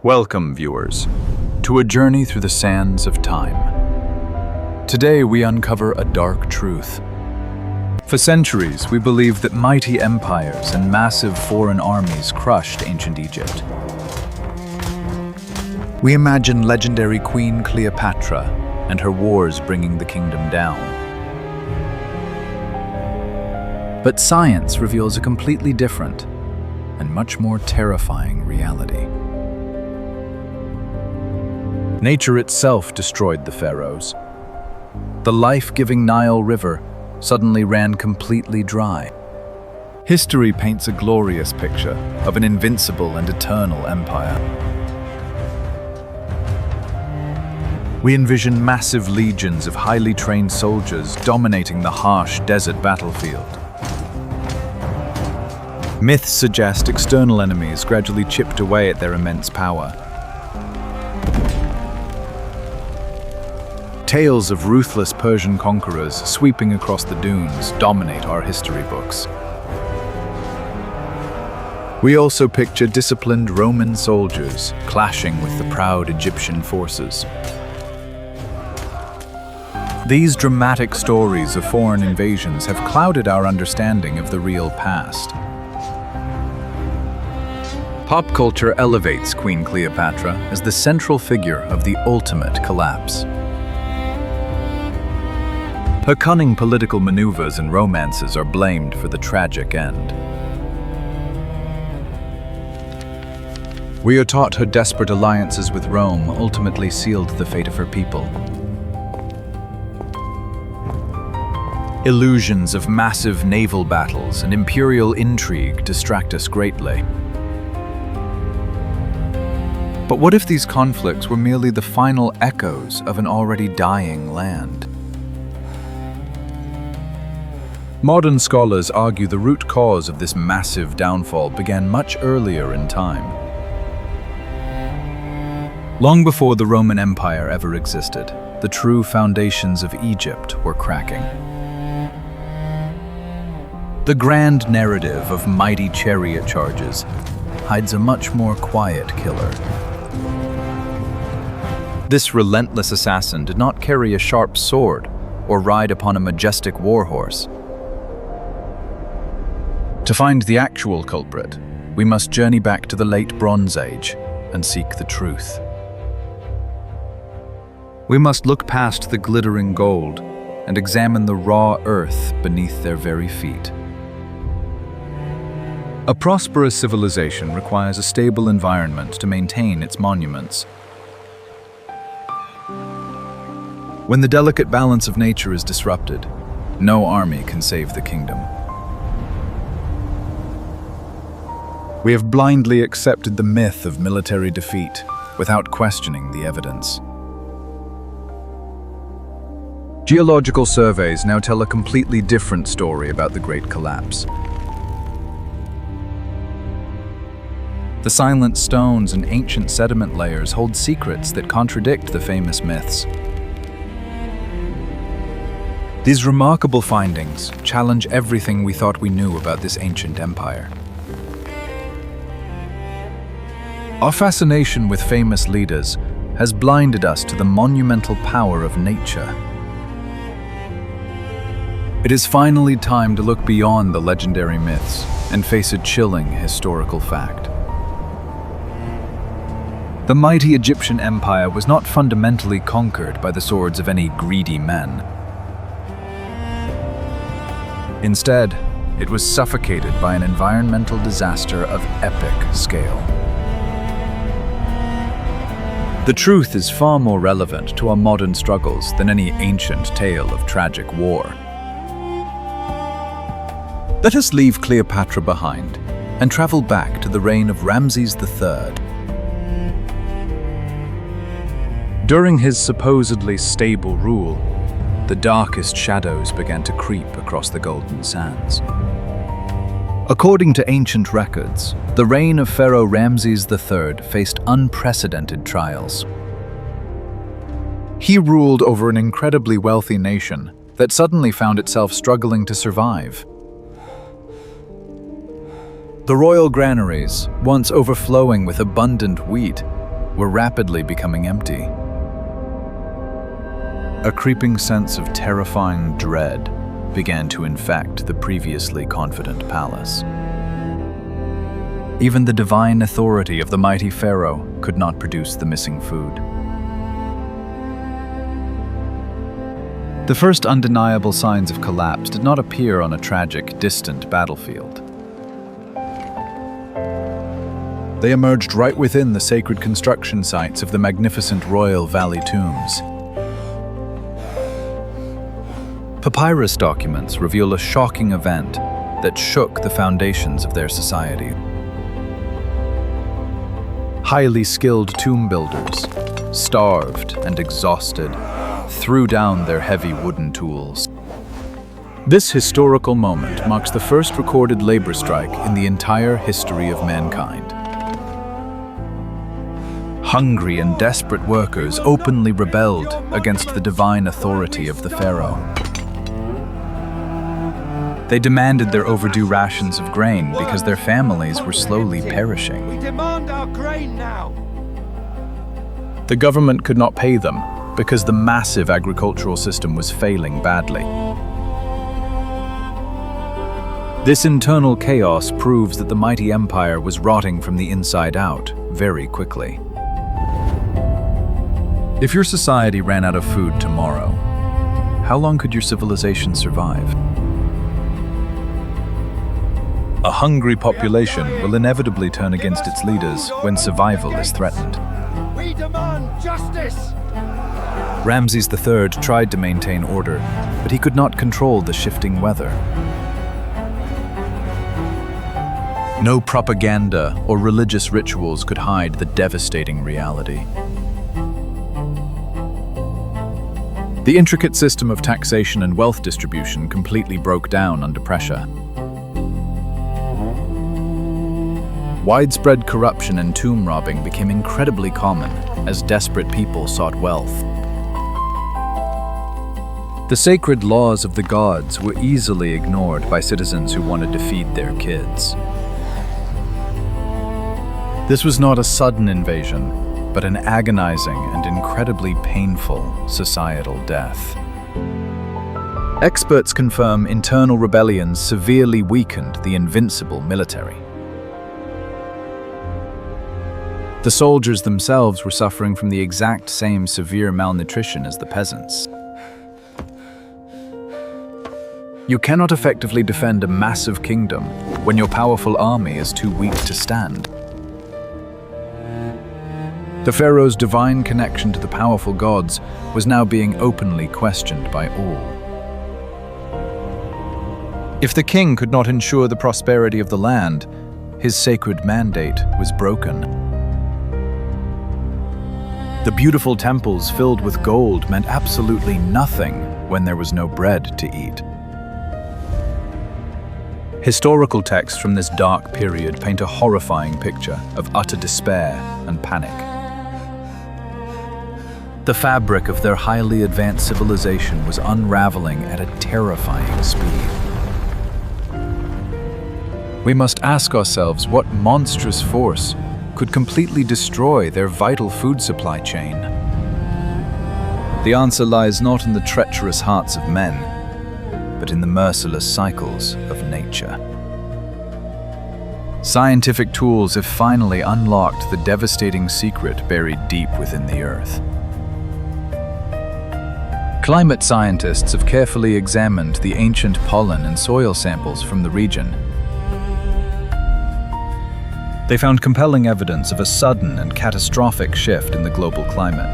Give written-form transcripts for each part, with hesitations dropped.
Welcome, viewers, to a journey through the sands of time. Today we uncover a dark truth. For centuries, we believed that mighty empires and massive foreign armies crushed ancient Egypt. We imagine legendary Queen Cleopatra and her wars bringing the kingdom down. But science reveals a completely different and much more terrifying reality. Nature itself destroyed the pharaohs. The life-giving Nile River suddenly ran completely dry. History paints a glorious picture of an invincible and eternal empire. We envision massive legions of highly trained soldiers dominating the harsh desert battlefield. Myths suggest external enemies gradually chipped away at their immense power. Tales of ruthless Persian conquerors sweeping across the dunes dominate our history books. We also picture disciplined Roman soldiers clashing with the proud Egyptian forces. These dramatic stories of foreign invasions have clouded our understanding of the real past. Pop culture elevates Queen Cleopatra as the central figure of the ultimate collapse. Her cunning political maneuvers and romances are blamed for the tragic end. We are taught her desperate alliances with Rome ultimately sealed the fate of her people. Illusions of massive naval battles and imperial intrigue distract us greatly. But what if these conflicts were merely the final echoes of an already dying land? Modern scholars argue the root cause of this massive downfall began much earlier in time. Long before the Roman Empire ever existed, the true foundations of Egypt were cracking. The grand narrative of mighty chariot charges hides a much more quiet killer. This relentless assassin did not carry a sharp sword or ride upon a majestic war horse. To find the actual culprit, we must journey back to the late Bronze Age and seek the truth. We must look past the glittering gold and examine the raw earth beneath their very feet. A prosperous civilization requires a stable environment to maintain its monuments. When the delicate balance of nature is disrupted, no army can save the kingdom. We have blindly accepted the myth of military defeat without questioning the evidence. Geological surveys now tell a completely different story about the Great Collapse. The silent stones and ancient sediment layers hold secrets that contradict the famous myths. These remarkable findings challenge everything we thought we knew about this ancient empire. Our fascination with famous leaders has blinded us to the monumental power of nature. It is finally time to look beyond the legendary myths and face a chilling historical fact. The mighty Egyptian empire was not fundamentally conquered by the swords of any greedy men. Instead, it was suffocated by an environmental disaster of epic scale. The truth is far more relevant to our modern struggles than any ancient tale of tragic war. Let us leave Cleopatra behind and travel back to the reign of Ramses III. During his supposedly stable rule, the darkest shadows began to creep across the Golden Sands. According to ancient records, the reign of Pharaoh Ramses III faced unprecedented trials. He ruled over an incredibly wealthy nation that suddenly found itself struggling to survive. The royal granaries, once overflowing with abundant wheat, were rapidly becoming empty. A creeping sense of terrifying dread began to infect the previously confident palace. Even the divine authority of the mighty Pharaoh could not produce the missing food. The first undeniable signs of collapse did not appear on a tragic, distant battlefield. They emerged right within the sacred construction sites of the magnificent Royal Valley tombs. Papyrus documents reveal a shocking event that shook the foundations of their society. Highly skilled tomb builders, starved and exhausted, threw down their heavy wooden tools. This historical moment marks the first recorded labor strike in the entire history of mankind. Hungry and desperate workers openly rebelled against the divine authority of the Pharaoh. They demanded their overdue rations of grain because their families were slowly perishing. We demand our grain now. The government could not pay them because the massive agricultural system was failing badly. This internal chaos proves that the mighty empire was rotting from the inside out very quickly. If your society ran out of food tomorrow, how long could your civilization survive? A hungry population will inevitably turn against its leaders when survival is threatened. We demand justice. Ramses III tried to maintain order, but he could not control the shifting weather. No propaganda or religious rituals could hide the devastating reality. The intricate system of taxation and wealth distribution completely broke down under pressure. Widespread corruption and tomb robbing became incredibly common as desperate people sought wealth. The sacred laws of the gods were easily ignored by citizens who wanted to feed their kids. This was not a sudden invasion, but an agonizing and incredibly painful societal death. Experts confirm internal rebellions severely weakened the invincible military. The soldiers themselves were suffering from the exact same severe malnutrition as the peasants. You cannot effectively defend a massive kingdom when your powerful army is too weak to stand. The pharaoh's divine connection to the powerful gods was now being openly questioned by all. If the king could not ensure the prosperity of the land, his sacred mandate was broken. The beautiful temples filled with gold meant absolutely nothing when there was no bread to eat. Historical texts from this dark period paint a horrifying picture of utter despair and panic. The fabric of their highly advanced civilization was unraveling at a terrifying speed. We must ask ourselves what monstrous force could completely destroy their vital food supply chain. The answer lies not in the treacherous hearts of men, but in the merciless cycles of nature. Scientific tools have finally unlocked the devastating secret buried deep within the earth. Climate scientists have carefully examined the ancient pollen and soil samples from the region. They found compelling evidence of a sudden and catastrophic shift in the global climate.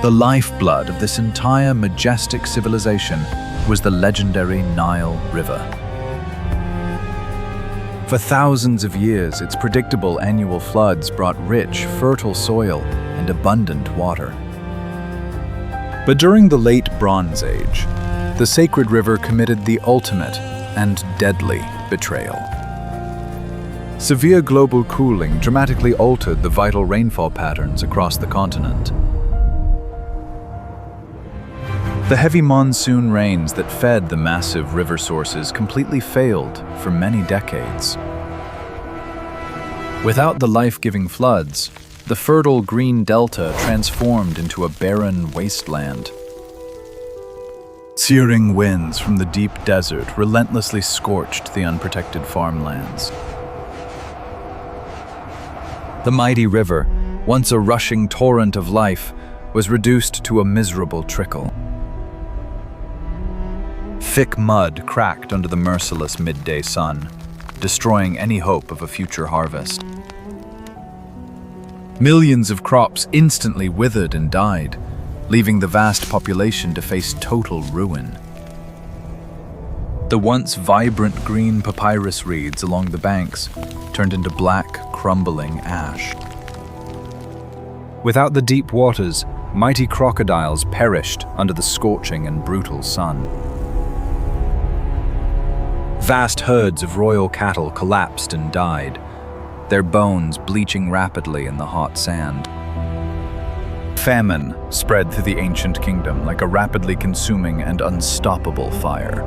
The lifeblood of this entire majestic civilization was the legendary Nile River. For thousands of years, its predictable annual floods brought rich, fertile soil and abundant water. But during the late Bronze Age, the sacred river committed the ultimate and deadly betrayal. Severe global cooling dramatically altered the vital rainfall patterns across the continent. The heavy monsoon rains that fed the massive river sources completely failed for many decades. Without the life-giving floods, the fertile green delta transformed into a barren wasteland. Searing winds from the deep desert relentlessly scorched the unprotected farmlands. The mighty river, once a rushing torrent of life, was reduced to a miserable trickle. Thick mud cracked under the merciless midday sun, destroying any hope of a future harvest. Millions of crops instantly withered and died, leaving the vast population to face total ruin. The once vibrant green papyrus reeds along the banks turned into black, crumbling ash. Without the deep waters, mighty crocodiles perished under the scorching and brutal sun. Vast herds of royal cattle collapsed and died, their bones bleaching rapidly in the hot sand. Famine spread through the ancient kingdom like a rapidly consuming and unstoppable fire.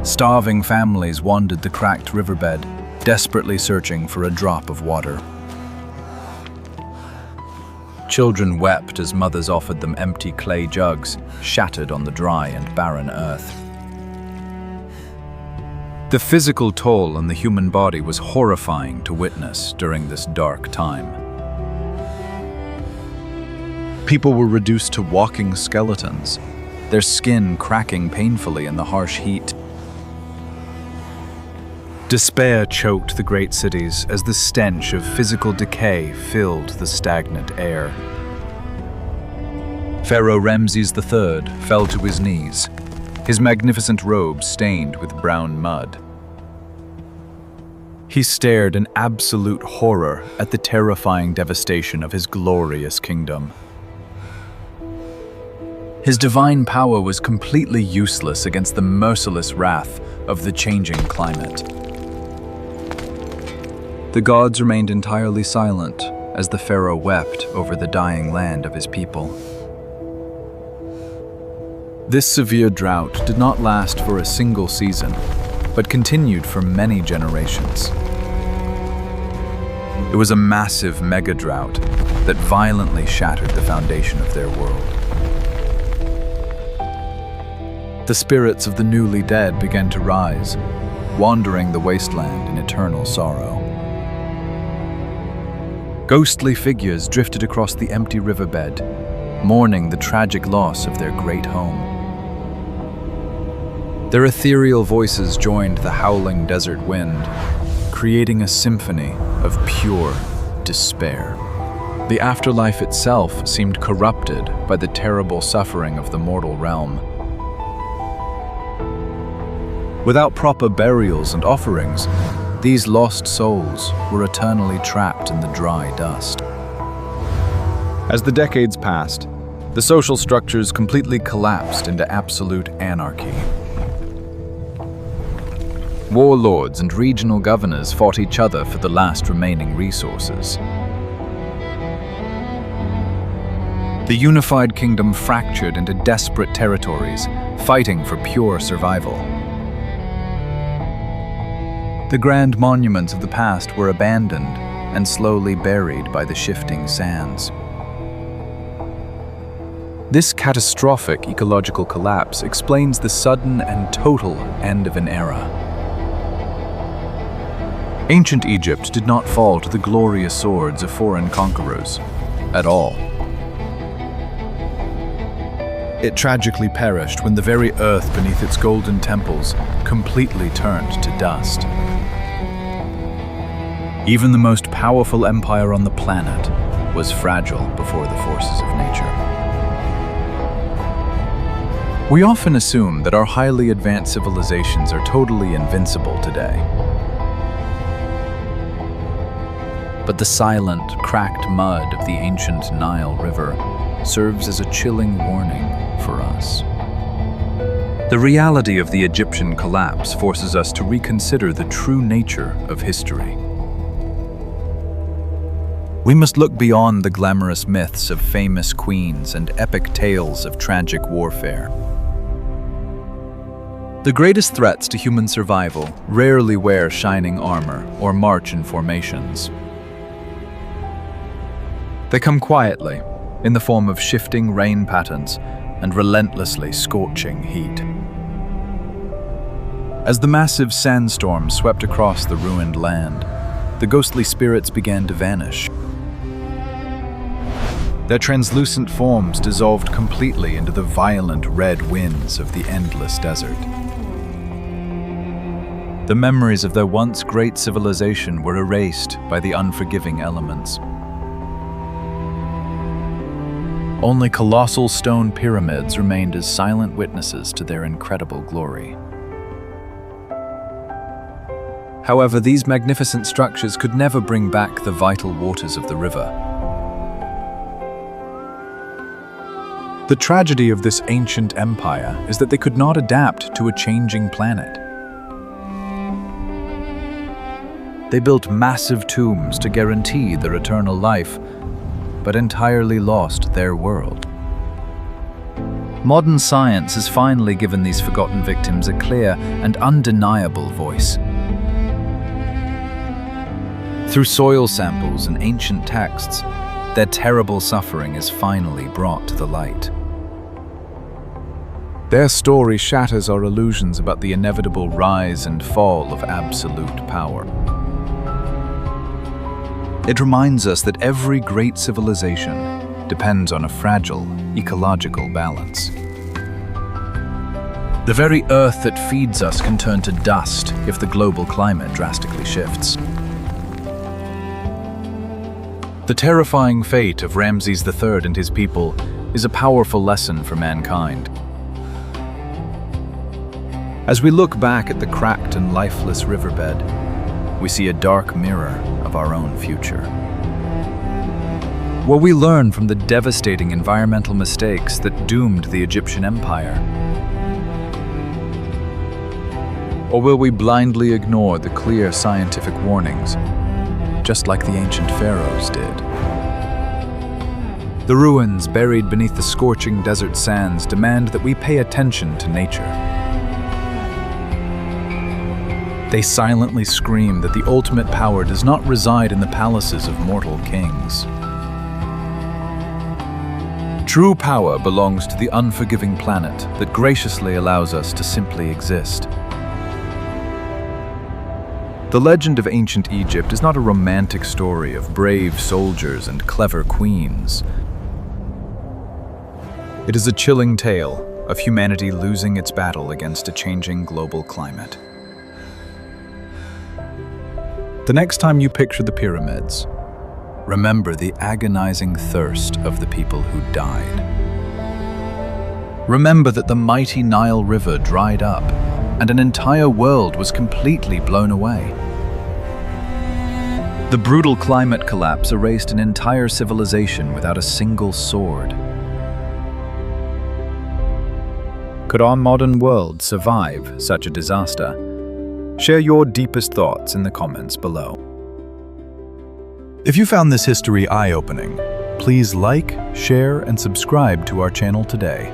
Starving families wandered the cracked riverbed, desperately searching for a drop of water. Children wept as mothers offered them empty clay jugs, shattered on the dry and barren earth. The physical toll on the human body was horrifying to witness during this dark time. People were reduced to walking skeletons, their skin cracking painfully in the harsh heat. Despair choked the great cities as the stench of physical decay filled the stagnant air. Pharaoh Ramses III fell to his knees, his magnificent robe stained with brown mud. He stared in absolute horror at the terrifying devastation of his glorious kingdom. His divine power was completely useless against the merciless wrath of the changing climate. The gods remained entirely silent as the pharaoh wept over the dying land of his people. This severe drought did not last for a single season, but continued for many generations. It was a massive mega-drought that violently shattered the foundation of their world. The spirits of the newly dead began to rise, wandering the wasteland in eternal sorrow. Ghostly figures drifted across the empty riverbed, mourning the tragic loss of their great home. Their ethereal voices joined the howling desert wind, creating a symphony of pure despair. The afterlife itself seemed corrupted by the terrible suffering of the mortal realm. Without proper burials and offerings, these lost souls were eternally trapped in the dry dust. As the decades passed, the social structures completely collapsed into absolute anarchy. Warlords and regional governors fought each other for the last remaining resources. The unified kingdom fractured into desperate territories, fighting for pure survival. The grand monuments of the past were abandoned and slowly buried by the shifting sands. This catastrophic ecological collapse explains the sudden and total end of an era. Ancient Egypt did not fall to the glorious swords of foreign conquerors at all. It tragically perished when the very earth beneath its golden temples completely turned to dust. Even the most powerful empire on the planet was fragile before the forces of nature. We often assume that our highly advanced civilizations are totally invincible today. But the silent, cracked mud of the ancient Nile River serves as a chilling warning for us. The reality of the Egyptian collapse forces us to reconsider the true nature of history. We must look beyond the glamorous myths of famous queens and epic tales of tragic warfare. The greatest threats to human survival rarely wear shining armor or march in formations. They come quietly, in the form of shifting rain patterns and relentlessly scorching heat. As the massive sandstorm swept across the ruined land, the ghostly spirits began to vanish. Their translucent forms dissolved completely into the violent red winds of the endless desert. The memories of their once great civilization were erased by the unforgiving elements. Only colossal stone pyramids remained as silent witnesses to their incredible glory. However, these magnificent structures could never bring back the vital waters of the river. The tragedy of this ancient empire is that they could not adapt to a changing planet. They built massive tombs to guarantee their eternal life, but entirely lost their world. Modern science has finally given these forgotten victims a clear and undeniable voice. Through soil samples and ancient texts, their terrible suffering is finally brought to the light. Their story shatters our illusions about the inevitable rise and fall of absolute power. It reminds us that every great civilization depends on a fragile, ecological balance. The very earth that feeds us can turn to dust if the global climate drastically shifts. The terrifying fate of Ramses III and his people is a powerful lesson for mankind. As we look back at the cracked and lifeless riverbed, we see a dark mirror of our own future. Will we learn from the devastating environmental mistakes that doomed the Egyptian Empire? Or will we blindly ignore the clear scientific warnings, just like the ancient pharaohs did? The ruins buried beneath the scorching desert sands demand that we pay attention to nature. They silently scream that the ultimate power does not reside in the palaces of mortal kings. True power belongs to the unforgiving planet that graciously allows us to simply exist. The legend of ancient Egypt is not a romantic story of brave soldiers and clever queens. It is a chilling tale of humanity losing its battle against a changing global climate. The next time you picture the pyramids, remember the agonizing thirst of the people who died. Remember that the mighty Nile River dried up and an entire world was completely blown away. The brutal climate collapse erased an entire civilization without a single sword. Could our modern world survive such a disaster? Share your deepest thoughts in the comments below. If you found this history eye-opening, please like, share, and subscribe to our channel today.